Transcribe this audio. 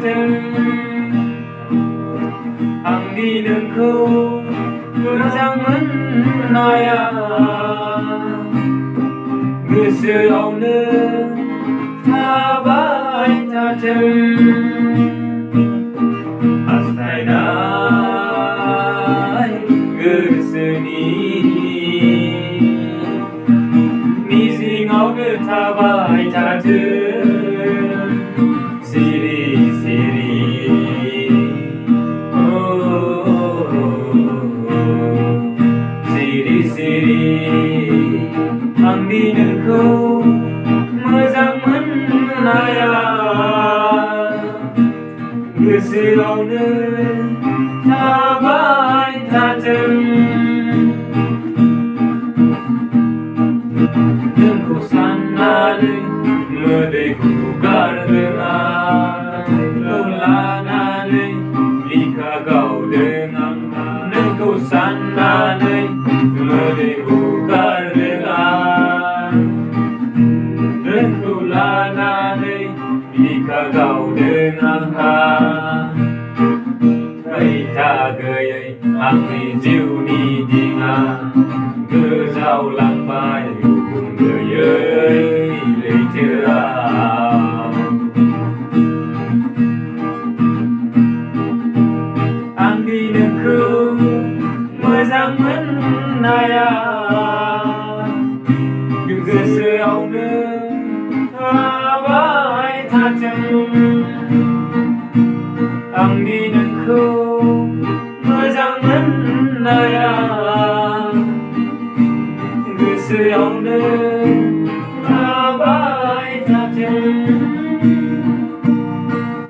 थाथों आंनि नोंखौ मोजां मोननाया गोसोआवनो थाबाय थाथों हास्थायनाय गोसोनि मिजिङावनो थाबाय थाथों सिरि सिरि सिरि सिरि आंनि नोंखौ मोजां मोननाया गोसोआवनो थाबाय थाथों नोंखौ साननानै मोदैखौ गारदों आंखौ लानानै बिखा गावदों आं नोंखौ साननानै मोदैखौ गारदों आं नोंखौ लानानै बिखा गावदों आंहा खैथा गैयै आंनि जिउनि दिङा गोजावलांबाय गुबुन गैयै लैथोआव आंनि नोंखौ मोजां मोननाया गोसोआवनो थाबाय थाथों आंनि नोंखौ मोजां मोननाया गोसोआवनो थाबाय थाथों